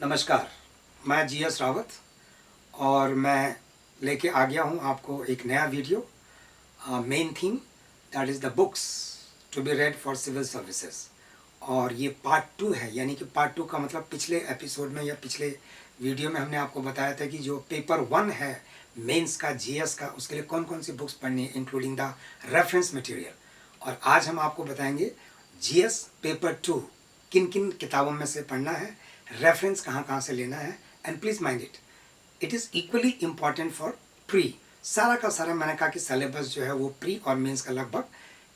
नमस्कार, मैं जीएस रावत और मैं लेके आ गया हूँ आपको एक नया video. Main theme that is the books to be read for civil services, और ये पार्ट 2 है। यानी कि पार्ट 2 का मतलब पिछले एपिसोड में या पिछले वीडियो में हमने आपको बताया था कि जो पेपर 1 है मेंस का, जीएस का, उसके लिए कौन कौन सी बुक्स पढ़नी है इंक्लूडिंग द रेफरेंस मटेरियल। और आज हम आपको बताएंगे जीएस पेपर 2 किन किन किताबों में से पढ़ना है, रेफरेंस कहाँ कहाँ से लेना है। And please mind it is equally important for pre. सारा का सारा मैंने कहा कि सिलेबस जो है वो प्री और मेंस का लगभग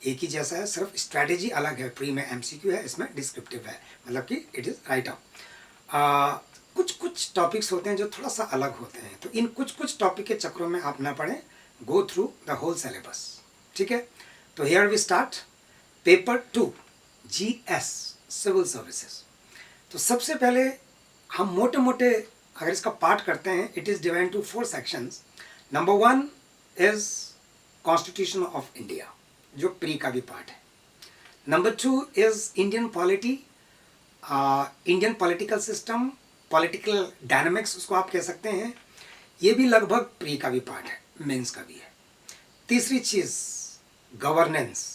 एक ही जैसा है, सिर्फ स्ट्रैटेजी अलग है। प्री में एमसीक्यू है, इसमें डिस्क्रिप्टिव है, मतलब कि इट इज़ राइट अप। कुछ कुछ टॉपिक्स होते हैं जो थोड़ा सा अलग होते हैं, तो इन कुछ कुछ टॉपिक के चक्रों में आप ना पढ़ें, go through the whole syllabus. ठीक है, तो here we start paper 2 GS civil services. तो सबसे पहले हम मोटे मोटे अगर इसका पार्ट करते हैं, it is divide two 4 sections. Number 1 is constitution of India, जो प्री का भी पार्ट है। Number 2 is Indian polity, Indian political system, political dynamics उसको आप कह सकते हैं। ये भी लगभग प्री का भी पार्ट है, मेंस का भी है। तीसरी चीज़ गवर्नेंस,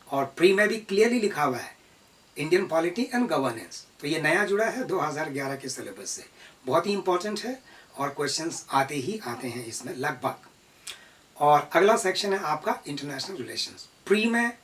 और प्री में भी क्लियरली लिखा हुआ है इंडियन पॉलिटी एंड गवर्नेंस। तो ये नया जुड़ा है 2011 के सिलेबस से, बहुत ही इंपॉर्टेंट है और क्वेश्चंस आते ही आते हैं इसमें लगभग। और अगला सेक्शन है आपका इंटरनेशनल रिलेशंस। प्री में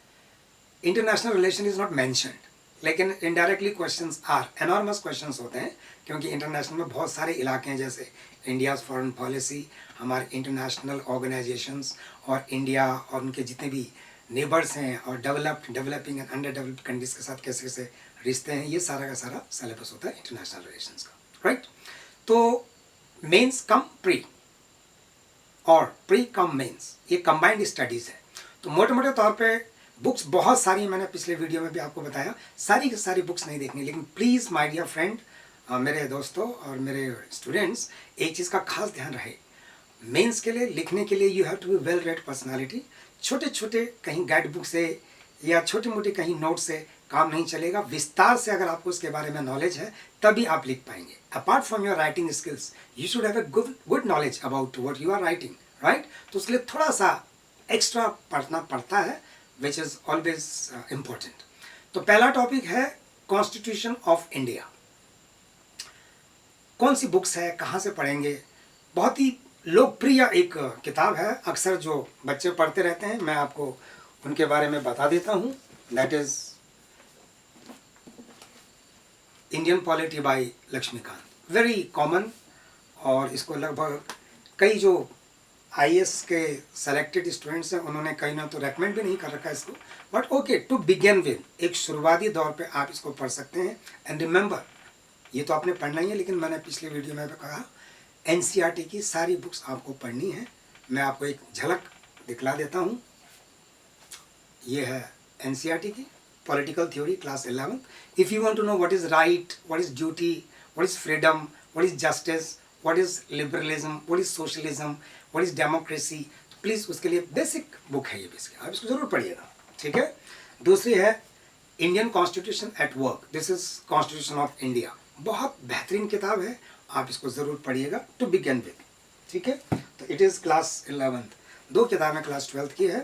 international relation is not mentioned, लेकिन indirectly questions are enormous questions होते हैं, क्योंकि इंटरनेशनल में बहुत सारे इलाके हैं, जैसे इंडियाज़ फॉरेन पॉलिसी, हमारे इंटरनेशनल ऑर्गेनाइजेशंस, और इंडिया और उनके जितने भी नेबर्स हैं, और developed, developing and under developed countries के साथ कैसे कैसे रिश्ते हैं, ये सारा का सारा सिलेबस होता है इंटरनेशनल रिलेशंस का, राइट। तो मेंस कम प्री और प्री कम मेंस, ये कंबाइंड स्टडीज़ है। तो मोटे मोटे तौर पे बुक्स बहुत सारी, मैंने पिछले वीडियो में भी आपको बताया, सारी की सारी बुक्स नहीं देखनी, लेकिन प्लीज़ माय डियर फ्रेंड, मेरे दोस्तों और मेरे स्टूडेंट्स, एक चीज़ का खास ध्यान रहे, मेंस के लिए लिखने के लिए you have to be well read personality. छोटे छोटे कहीं गाइड बुक से या छोटे मोटे कहीं नोट से काम नहीं चलेगा। विस्तार से अगर आपको उसके बारे में नॉलेज है तभी आप लिख पाएंगे। Apart from your writing skills, you should have a good knowledge about what you are writing, right. तो उसके लिए थोड़ा सा एक्स्ट्रा पढ़ना पड़ता है, विच इज़ ऑलवेज इम्पोर्टेंट। तो पहला टॉपिक है कॉन्स्टिट्यूशन ऑफ इंडिया। कौन सी बुक्स है, कहाँ से पढ़ेंगे? बहुत ही लोकप्रिय एक किताब है, अक्सर जो बच्चे पढ़ते रहते हैं, मैं आपको उनके बारे में बता देता हूँ। That is Indian polity by Laxmikanth, very common, और इसको लगभग कई जो आईएएस के सेलेक्टेड स्टूडेंट्स हैं उन्होंने कहीं ना तो रेकमेंड भी नहीं कर रखा है इसको, but okay, to begin with, एक शुरुआती दौर पे आप इसको पढ़ सकते हैं। एंड रिमेंबर, ये तो आपने पढ़ना ही है, लेकिन मैंने पिछले वीडियो में भी कहा एनसीईआरटी की सारी बुक्स आपको पढ़नी है। मैं आपको एक झलक दिखला देता हूँ। ये है एनसीईआरटी की political theory class 11। If you want to know what is right, what is duty, what is freedom, what is justice, what is liberalism, what is socialism, what is democracy, तो प्लीज़ उसके लिए basic book है ये, basic आप इसको ज़रूर पढ़िएगा, ठीक है। दूसरी है Indian constitution at work, this is constitution of India, बहुत बेहतरीन किताब है, आप इसको ज़रूर पढ़िएगा टू बिगिन विद, ठीक है। तो इट इज़ क्लास 11th। दो किताबें क्लास 12th की है।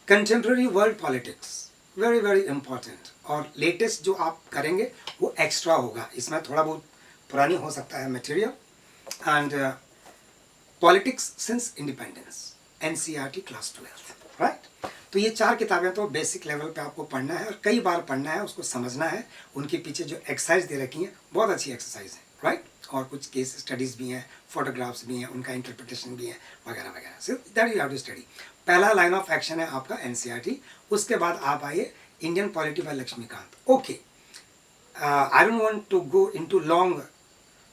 Contemporary world politics, very very important, और लेटेस्ट जो आप करेंगे वो एक्स्ट्रा होगा, इसमें थोड़ा बहुत पुरानी हो सकता है material. And politics since independence, NCERT class 12th, right. तो ये 4 किताबें तो बेसिक लेवल पे आपको पढ़ना है, और कई बार पढ़ना है, उसको समझना है। उनके पीछे जो एक्सरसाइज दे रखी हैं बहुत अच्छी एक्सरसाइज है, राइट। और कुछ केस स्टडीज़ भी हैं, फोटोग्राफ्स भी हैं, उनका इंटरप्रिटेशन भी है, वगैरह वगैरह। So that you have to study. पहला लाइन ऑफ एक्शन है आपका एनसीईआरटी, उसके बाद आप आइए Indian polity by Laxmikanth. Okay, I don't want to go into long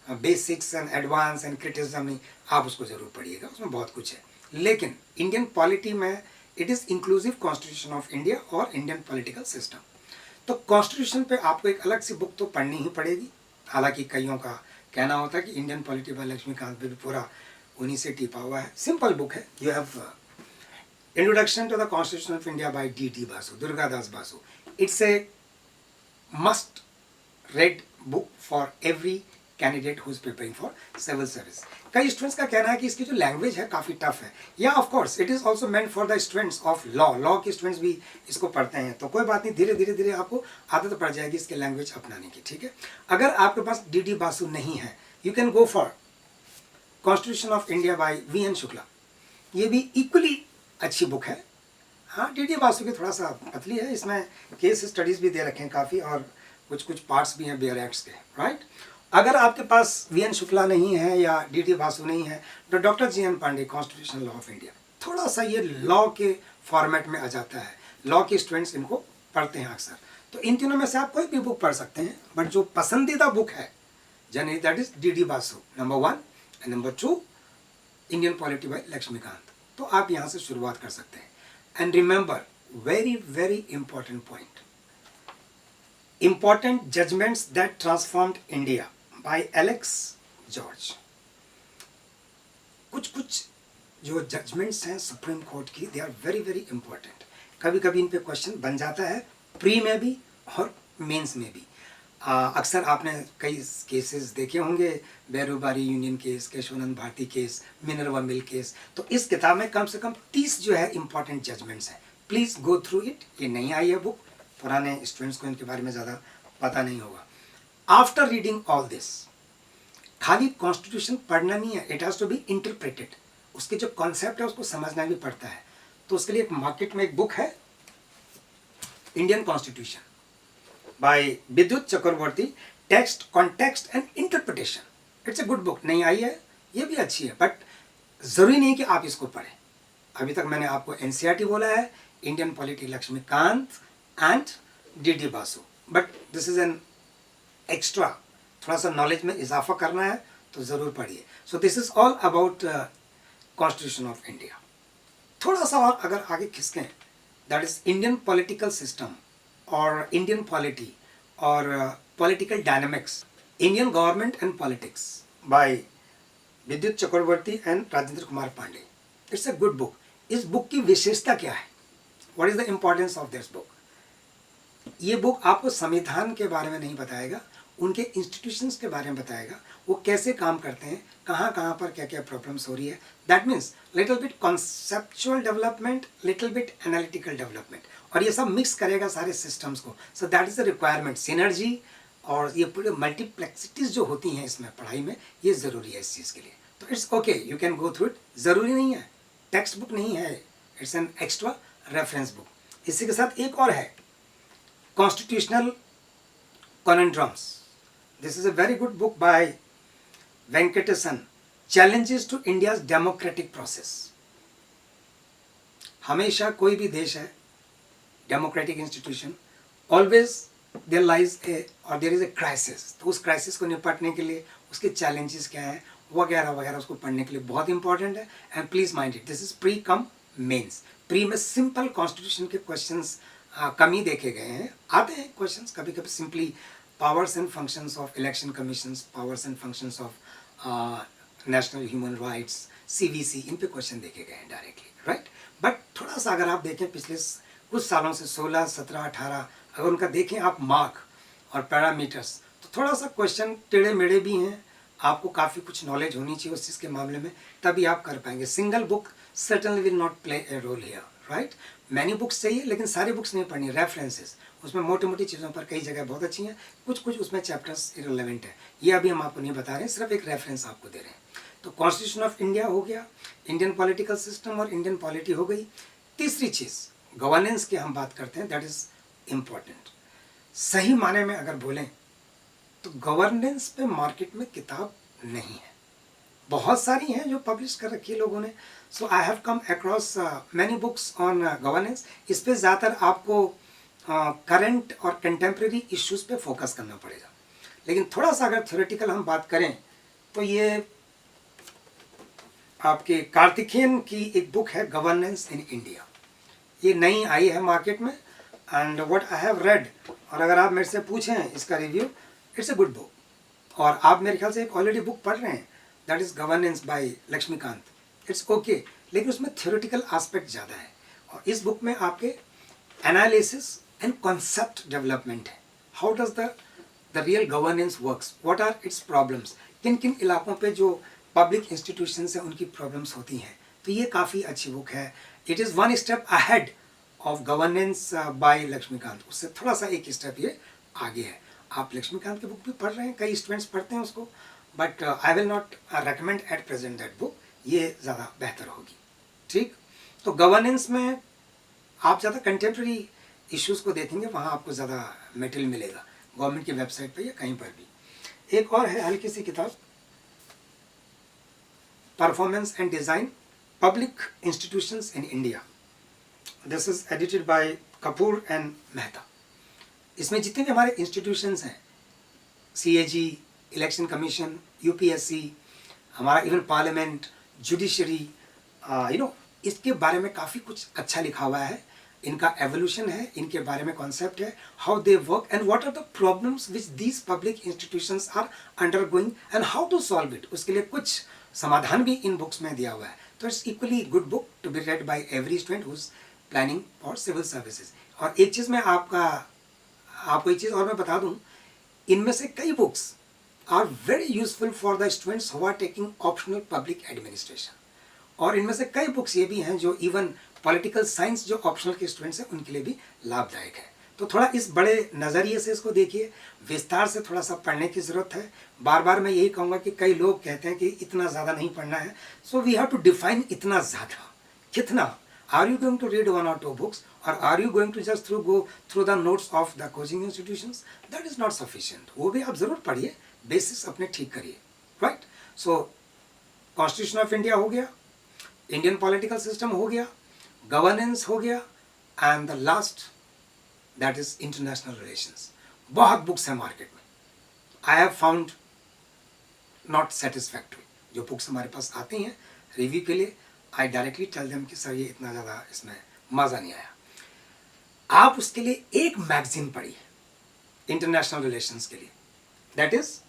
basics and advance and criticism, आप उसको ज़रूर पढ़िएगा, उसमें बहुत कुछ है। लेकिन इंडियन पॉलिटी में it is inclusive constitution of India और इंडियन पॉलिटिकल सिस्टम। तो कॉन्स्टिट्यूशन पे आपको एक अलग सी बुक तो पढ़नी ही पड़ेगी। हालांकि कईयों का कहना होता है कि इंडियन पॉलिटी बाय लक्ष्मीकांत पे भी पूरा उन्हीं से टिपा हुआ है। सिंपल बुक है। You have introduction to the constitution of India by D Basu, Durgadas Basu. It's a must read book for every candidate who is preparing for civil service. कई स्टूडेंट्स का कहना है कि इसकी जो लैंग्वेज है काफ़ी टफ है। या of course it is also meant for the students of law के स्टूडेंट्स भी इसको पढ़ते हैं, तो कोई बात नहीं, धीरे धीरे धीरे आपको आदत पड़ जाएगी इसके लैंग्वेज अपनाने की, ठीक है। अगर आपके पास डी बासु नहीं है, you can go for constitution of India bye VN Shukla. ये भी इक्वली अच्छी बुक है। हाँ, डी बासु की थोड़ा सा पतली है, इसमें केस स्टडीज़ भी दे रखे हैं काफ़ी, और कुछ पार्ट्स भी हैं बेयर एक्ट्स के, राइट। अगर आपके पास VN शुक्ला नहीं है या डी बासु नहीं है, तो doctor GN Pandey constitutional law of India, थोड़ा सा ये लॉ के फॉर्मेट में आ जाता है, लॉ के स्टूडेंट्स इनको पढ़ते हैं अक्सर। तो इन तीनों में से आप कोई भी बुक पढ़ सकते हैं, बट जो पसंदीदा बुक है generally that is D Basu number 1 and number 2 Indian polity by Laxmikanth. तो आप यहाँ से शुरुआत कर सकते हैं। And remember, very very important point, important judgments that transformed India by Alex George। कुछ जो जजमेंट्स हैं सुप्रीम कोर्ट की, they are very very important. कभी कभी इन पे क्वेश्चन बन जाता है, प्री में भी और मेंस में भी। अक्सर आपने कई केसेस देखे होंगे, Berubari union case, Kesavananda Bharati case, Minerva mill case. तो इस किताब में कम से कम 30 जो है इंपॉर्टेंट जजमेंट्स हैं। Please go through it. ये नहीं आई है बुक, पुराने स्टूडेंट्स को इनके बारे में ज़्यादा पता नहीं होगा। आफ्टर रीडिंग ऑल दिस, खाली कॉन्स्टिट्यूशन पढ़ना नहीं है, it has to be interpreted. उसके जो कॉन्सेप्ट है उसको समझना भी पड़ता है। तो उसके लिए एक मार्केट में एक बुक है, Indian constitution by Vidyut Chakravarty, text, context and interpretation. It's a good book. नहीं आई है, ये भी अच्छी है, बट ज़रूरी नहीं कि आप इसको पढ़ें। अभी तक मैंने आपको NCERT बोला है, Indian polity Laxmikanth and D Basu, but this is an extra, थोड़ा सा नॉलेज में इजाफा करना है तो ज़रूर पढ़िए। So this is all about constitution of India. थोड़ा सा और अगर आगे खिसकें, that is Indian political system और इंडियन पॉलिटी और political dynamics, Indian government and politics by Vidyut Chakravarty and Rajendra Kumar Pandey. It's a good book. इस बुक की विशेषता क्या है? What is the importance of this book? ये बुक आपको संविधान के बारे में नहीं बताएगा, उनके इंस्टीट्यूशंस के बारे में बताएगा, वो कैसे काम करते हैं, कहाँ कहाँ पर क्या क्या प्रॉब्लम्स हो रही है। That means little bit conceptual development, little bit analytical development, और ये सब मिक्स करेगा सारे सिस्टम्स को। So that is the requirement, synergy और ये पूरे मल्टीप्लेक्सिटीज जो होती हैं इसमें पढ़ाई में, ये ज़रूरी है इस चीज़ के लिए। तो it's okay, you can go through it. ज़रूरी नहीं है, टेक्स्ट बुक नहीं है, it's an extra reference book. इसी के साथ एक और है, Constitutional Conundrums. This is a very good book by Venkatesan. Challenges to India's democratic process. हमेशा कोई भी देश है, democratic institution, always there lies a और देयर इज ए क्राइसिस। तो उस क्राइसिस को निपटने के लिए उसके चैलेंजेस क्या हैं वगैरह वगैरह, उसको पढ़ने के लिए बहुत इंपॉर्टेंट है। And please mind it, this is pre cum mains. Pre में सिंपल कॉन्स्टिट्यूशन के क्वेश्चंस कम ही देखे गए हैं, आते हैं क्वेश्चंस कभी कभी, simply powers and functions of election commissions, powers and functions of national human rights, CVC, इन पे क्वेश्चन देखे गए हैं डायरेक्टली, राइट। बट थोड़ा सा अगर आप देखें पिछले कुछ सालों से 16, 17, 18, अगर उनका देखें आप मार्क और पैरामीटर्स, तो थोड़ा सा क्वेश्चन टेढ़े मेढ़े भी हैं। आपको काफ़ी कुछ नॉलेज होनी चाहिए उस चीज़ के मामले में, तभी आप कर पाएंगे। Single book certainly will not play a role here, right. Many books चाहिए, लेकिन सारी बुक्स नहीं पढ़नी। रेफरेंसेस उसमें मोटी मोटी चीज़ों पर कई जगह बहुत अच्छी हैं, कुछ उसमें चैप्टर्स इररिलेवेंट है, ये अभी हम आपको नहीं बता रहे हैं, सिर्फ एक रेफरेंस आपको दे रहे हैं। तो कॉन्स्टिट्यूशन ऑफ इंडिया हो गया, इंडियन पॉलिटिकल सिस्टम और इंडियन पॉलिटी हो गई। तीसरी चीज़ गवर्नेंस की हम बात करते हैं, दैट इज़ इम्पॉर्टेंट। सही माने में अगर बोलें तो गवर्नेंस पे मार्केट में किताब नहीं है, बहुत सारी हैं जो पब्लिश कर रखी है लोगों ने। So I have come across many books on governance. इस पे ज़्यादातर आपको करंट और कंटेम्प्रेरी इश्यूज़ पे फोकस करना पड़ेगा। लेकिन थोड़ा सा अगर थ्योरेटिकल हम बात करें तो ये आपके कार्तिकेयन की एक बुक है, गवर्नेंस इन इंडिया। ये नई आई है मार्केट में, and what I have read, और अगर आप मेरे से पूछें इसका review, it's a good book. और आप मेरे ख्याल से एक ऑलरेडी बुक पढ़ रहे हैं, that is governance by Laxmikanth. It's okay, लेकिन उसमें थ्योरेटिकल एस्पेक्ट ज़्यादा है, और इस बुक में आपके एनालिसिस एंड कॉन्सेप्ट डेवलपमेंट है। How does the the real governance works, what are its problems, किन किन इलाकों पे जो पब्लिक इंस्टीट्यूशन से उनकी प्रॉब्लम्स होती हैं। तो ये काफ़ी अच्छी बुक है। It is one step ahead of governance by Laxmikanth, उससे थोड़ा सा एक स्टेप ये आगे है। आप लक्ष्मीकांत की बुक भी पढ़ रहे हैं, कई स्टूडेंट्स पढ़ते हैं उसको, but I will not recommend at present that book, ये ज़्यादा बेहतर होगी। ठीक, तो गवर्नेंस में आप ज़्यादा कंटेम्प्रेरी इश्यूज़ को देखेंगे, वहाँ आपको ज़्यादा मटेरियल मिलेगा गवर्नमेंट की वेबसाइट पे या कहीं पर भी। एक और है हल्की सी किताब, performance and design public institutions in India. This is edited by Kapoor and Mehta. इसमें जितने भी हमारे इंस्टीट्यूशंस हैं, CAG, इलेक्शन कमीशन, UPSC, हमारा इवन पार्लियामेंट, जुडिशरी, इसके बारे में काफ़ी कुछ अच्छा लिखा हुआ है। इनका एवोल्यूशन है, इनके बारे में कॉन्सेप्ट है, how they work and what are the problems which these public institutions are undergoing and how to solve it. उसके लिए कुछ समाधान भी इन बुक्स में दिया हुआ है। तो it's equally good book to be read by every student who is planning for civil services. और एक चीज़ मैं आपको एक चीज़ और मैं बता दूं, इनमें से कई books are very useful for the students who are taking optional public administration. और इनमें से कई बुक्स ये भी हैं जो इवन पॉलिटिकल साइंस जो ऑप्शनल के स्टूडेंट्स हैं उनके लिए भी लाभदायक है। तो थोड़ा इस बड़े नज़रिए से इसको देखिए, विस्तार से थोड़ा सा पढ़ने की ज़रूरत है। बार बार मैं यही कहूँगा कि कई लोग कहते हैं कि इतना ज़्यादा नहीं पढ़ना है, so we have to define इतना ज़्यादा कितना। Are you going to read 1 or 2 books, और are you going to just go through the notes of the coaching institutions? That is not sufficient. वो भी आप ज़रूर पढ़िए, बेसिस अपने ठीक करिए, right. So constitution of India हो गया, इंडियन पॉलिटिकल सिस्टम हो गया, गवर्नेंस हो गया, and the last that is international relations. बहुत बुक्स हैं मार्केट में, I have found not satisfactory. जो बुक्स हमारे पास आती हैं रिव्यू के लिए, आई डायरेक्टली टेल देम कि सर ये इतना ज़्यादा इसमें मज़ा नहीं आया। आप उसके लिए एक मैगजीन पढ़िए इंटरनेशनल रिलेशंस के लिए, दैट इज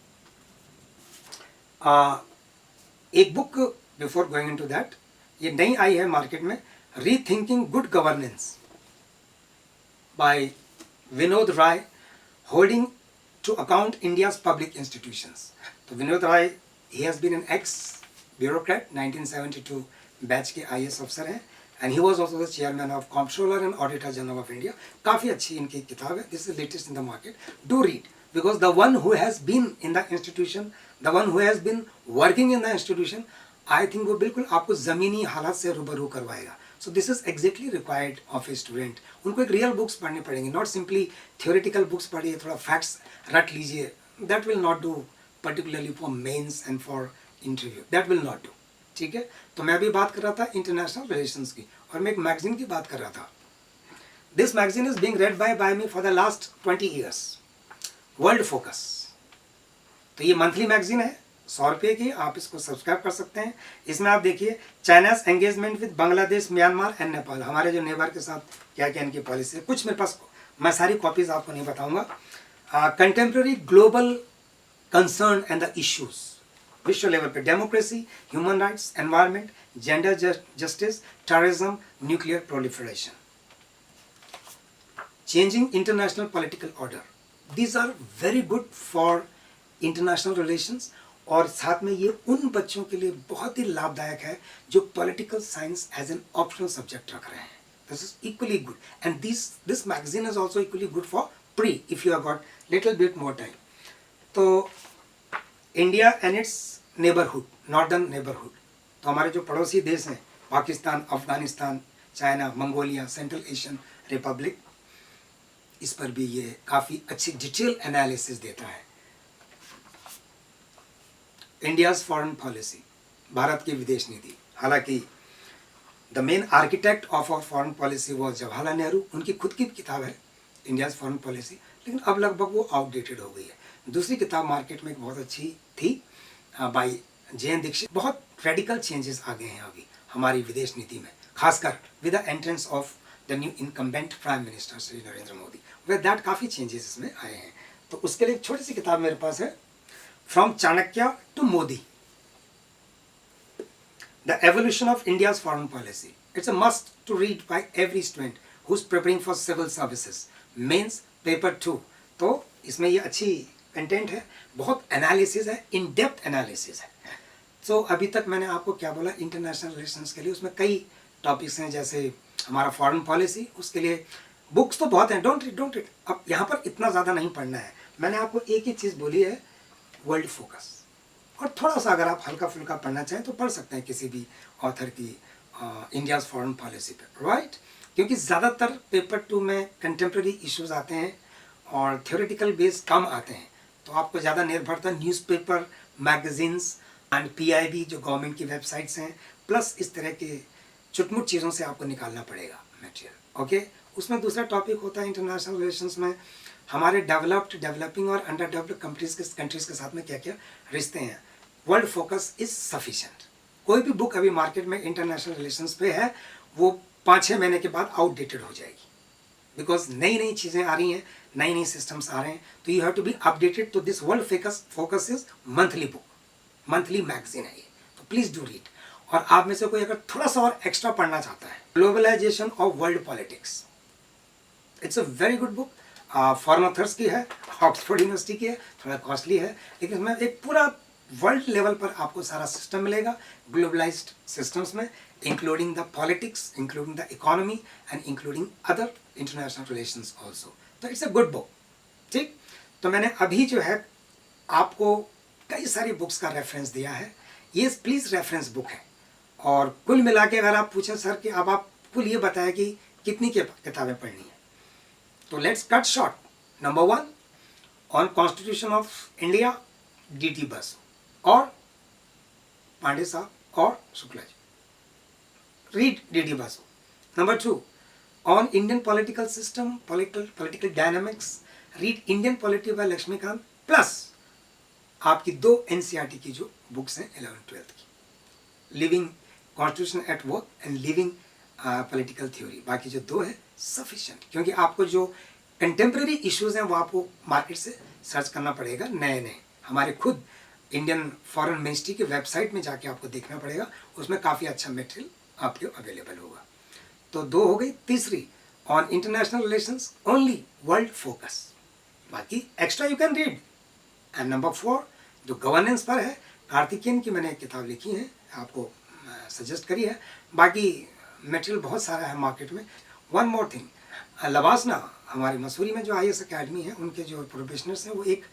एक book. Before going into that, ये नई आई है मार्केट में, rethinking good governance by Vinod Rai, holding to account India's public institutions. तो Vinod Rai, he has been an ex bureaucrat, 1972 batch के IAS अफसर हैं, and he was also the chairman of comptroller and auditor general of India. काफ़ी अच्छी इनकी किताब है, this is latest in the market, do read, because the one who has been in the institution, the one who has been working in the institution, I think वो बिल्कुल आपको ज़मीनी हालात से रूबरू करवाएगा। सो this is exactly required of a student. उनको एक रियल बुक्स पढ़नी पड़ेंगी, नॉट सिंपली थियोरेटिकल बुक्स पढ़िए, थोड़ा फैक्ट्स रट लीजिए, that will not do, particularly for mains and for interview, that will not do. ठीक है, तो मैं अभी बात कर रहा था इंटरनेशनल रिलेशंस की, और मैं एक मैगजीन की बात कर रहा था। This magazine is being read by me for the last 20 years, world focus. तो ये मंथली मैगजीन है, 100 रुपये की, आप इसको सब्सक्राइब कर सकते हैं। इसमें आप देखिए China's engagement with Bangladesh, Myanmar and Nepal, हमारे जो नेबर के साथ क्या क्या इनकी पॉलिसी है। कुछ मेरे पास, मैं सारी कॉपीज आपको नहीं बताऊंगा। Contemporary global concern and the issues, विश्व लेवल पे democracy, human rights, environment, gender justice, terrorism, nuclear proliferation, changing international political order. These are very good for international relations, और साथ में ये उन बच्चों के लिए बहुत ही लाभदायक है जो political science as an optional subject रख रहे हैं। This is equally good, and this magazine is also equally good for pre if you have got little bit more time. तो India and its neighbourhood, northern neighbourhood, तो हमारे जो पड़ोसी देश हैं, Pakistan, Afghanistan, China, Mongolia, central Asian republic, इस पर भी ये काफ़ी अच्छी डिटेल एनालिसिस देता है। इंडियाज़ फॉरेन पॉलिसी, भारत की विदेश नीति। हालांकि the main architect of our foreign policy वो जवाहरलाल नेहरू, उनकी खुद की किताब है इंडियाज़ फॉरेन पॉलिसी, लेकिन अब लगभग वो आउटडेटेड हो गई है। दूसरी किताब मार्केट में एक बहुत अच्छी थी बाय JN दीक्षित। बहुत रेडिकल चेंजेस आ गए हैं अभी हमारी विदेश नीति में, खासकर with the entrance of the new incumbent prime minister Shri Narendra Modi, with that काफ़ी चेंजेस इसमें आए हैं। तो उसके लिए एक छोटी सी किताब मेरे पास है, from Chanakya to Modi, the evolution of India's foreign policy. It's a must to read by every student who is preparing for civil services, mains, paper 2। तो इसमें ये अच्छी कंटेंट है, बहुत एनालिसिस है, इन डेप्थ एनालिसिस है। तो अभी तक मैंने आपको क्या बोला, इंटरनेशनल रिलेशंस के लिए उसमें कई टॉपिक्स हैं, जैसे हमारा फॉरेन पॉलिसी, उसके लिए बुक्स तो बहुत हैं, डोंट रीड। अब यहाँ पर इतना ज़्यादा नहीं पढ़ना है, मैंने आपको एक ही चीज़ बोली है, वर्ल्ड फोकस। और थोड़ा सा अगर आप हल्का फुल्का पढ़ना चाहें तो पढ़ सकते हैं किसी भी ऑथर की इंडियाज़ फॉरेन पॉलिसी पे, राइट। क्योंकि ज़्यादातर पेपर 2 में कंटेम्प्रेरी इश्यूज आते हैं और थ्योरेटिकल बेस कम आते हैं, तो आपको ज़्यादा निर्भरता न्यूज़पेपर, मैगजीन्स एंड PIB जो गवर्नमेंट की वेबसाइट्स हैं, प्लस इस तरह के चुटमुट चीज़ों से आपको निकालना पड़ेगा मटेरियल, ओके। उसमें दूसरा टॉपिक होता है इंटरनेशनल रिलेशंस में हमारे डेवलप्ड, डेवलपिंग और अंडर डेवलप्ड कंट्रीज़ के साथ में क्या क्या रिश्ते हैं। World focus is sufficient. कोई भी बुक अभी मार्केट में इंटरनेशनल रिलेशंस पे है, वो 5-6 महीने के बाद आउटडेटेड हो जाएगी, बिकॉज नई नई चीज़ें आ रही हैं, नई नई सिस्टम्स आ रहे हैं, तो you have to be updated. तो this world focus is monthly book, monthly magazine है ये, तो प्लीज़ डू रीड। और आप में से कोई अगर थोड़ा सा और एक्स्ट्रा पढ़ना चाहता है, globalisation of world politics, it's a very good book, foreign authors की है, ऑक्सफोर्ड यूनिवर्सिटी की है, थोड़ा कॉस्टली है, लेकिन इसमें एक पूरा वर्ल्ड लेवल पर आपको सारा सिस्टम मिलेगा, ग्लोबलाइज्ड सिस्टम्स में, including the politics, including the economy and including other international relations also. तो इट्स अ गुड बुक, ठीक। तो मैंने अभी जो है आपको कई सारी बुक्स का रेफरेंस दिया है, ये प्लीज़ रेफरेंस बुक है। और कुल मिला के अगर आप पूछें सर कि अब आप कुल ये बताया कि कितनी किताबें पढ़नी है, तो let's cut short. Number 1 on constitution of India, DT Basu और पांडे साहब और Shukla ji, read DT Basu. Number 2 on Indian political system, political dynamics, read Indian polity by Laxmikant, plus आपकी 2 NCERT की जो बुक्स हैं 11th-12th की, living constitution at work and living political theory, बाकी जो 2 है सफिशिएंट। क्योंकि आपको जो कंटेम्प्रेरी इश्यूज हैं वो आपको मार्केट से सर्च करना पड़ेगा, नए नए, हमारे खुद इंडियन फॉरेन मिनिस्ट्री की वेबसाइट में जाके आपको देखना पड़ेगा, उसमें काफ़ी अच्छा मटेरियल आपके अवेलेबल होगा। तो 2 हो गई। तीसरी on international relations, only world focus, बाकी extra you can read. And number 4 जो गवर्नेंस पर है, कार्तिकेयन की मैंने एक किताब लिखी है, आपको सजेस्ट करी है, बाकी मटेरियल बहुत सारा है मार्केट में। वन मोर थिंग, लवासना हमारे मसूरी में जो IAS अकेडमी है, उनके जो प्रोफेशनल्स हैं वो एक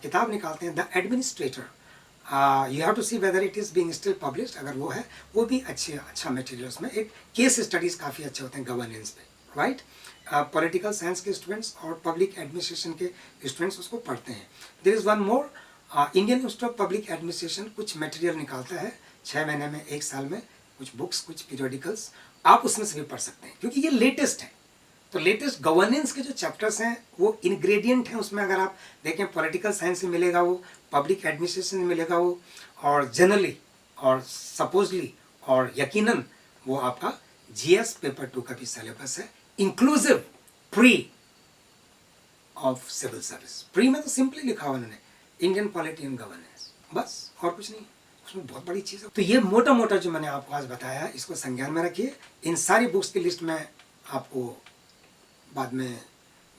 किताब निकालते हैं, the administrator, you have to see whether it is being still published, अगर वो है वो भी अच्छा मटेरियल, उसमें एक केस स्टडीज़ काफ़ी अच्छे होते हैं गवर्नेंस पे, राइट। पॉलिटिकल साइंस के स्टूडेंट्स और पब्लिक एडमिनिस्ट्रेशन के स्टूडेंट्स उसको पढ़ते हैं। There is one more, Indian institute of public administration कुछ मटेरियल निकालता है 6 महीने में, 1 साल में, कुछ बुक्स, कुछ पीरियडिकल्स, आप उसमें से भी पढ़ सकते हैं, क्योंकि ये लेटेस्ट है। तो लेटेस्ट गवर्नेंस के जो चैप्टर्स हैं वो इंग्रेडिएंट हैं उसमें, अगर आप देखें पॉलिटिकल साइंस से मिलेगा वो, पब्लिक एडमिनिस्ट्रेशन में मिलेगा वो, और जनरली और सपोजली और यकीनन वो आपका GS पेपर 2 का भी सिलेबस है, inclusive pre of civil service. Pre में तो सिंपली लिखा हुआ उन्होंने इंडियन पॉलिटी एंड गवर्नेंस, बस और कुछ नहीं, उसमें बहुत बड़ी चीज़ है। तो ये मोटा मोटा जो मैंने आपको आज बताया, इसको संज्ञान में रखिए। इन सारी बुक्स की लिस्ट में आपको बाद में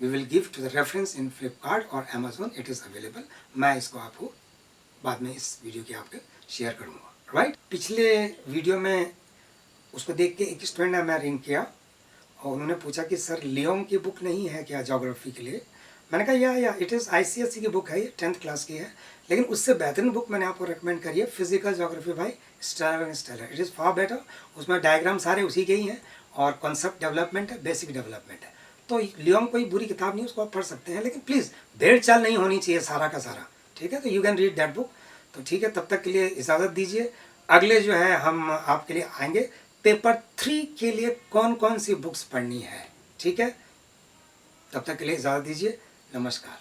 we will give to the reference in Flipkart और अमेजोन, इट इज़ अवेलेबल। मैं इसको आपको बाद में इस वीडियो के आपके शेयर करूँगा, राइट। पिछले वीडियो में उसको देख के एक स्टूडेंट ने मैं रिंग किया और उन्होंने पूछा कि सर लियोंग की बुक नहीं है क्या ज्योग्राफी के लिए। मैंने कहा या इट इज़ ICSE की बुक है, ये 10th क्लास की है, लेकिन उससे बेहतरीन बुक मैंने आपको रिकमेंड करी है, physical geography by Strahler and Strahler, it is far better. उसमें डायग्राम सारे उसी के ही हैं और कॉन्सेप्ट डेवलपमेंट है, बेसिक डेवलपमेंट है। तो लियोंग कोई बुरी किताब नहीं, उसको आप पढ़ सकते हैं, लेकिन प्लीज़ भेड़ चाल नहीं होनी चाहिए सारा का सारा, ठीक है। तो you can read that book. तो ठीक है, तब तक के लिए इजाज़त दीजिए। अगले जो है हम आपके लिए आएंगे पेपर 3 के लिए कौन कौन सी बुक्स पढ़नी है, ठीक है। तब तक के लिए इजाज़त दीजिए, नमस्कार।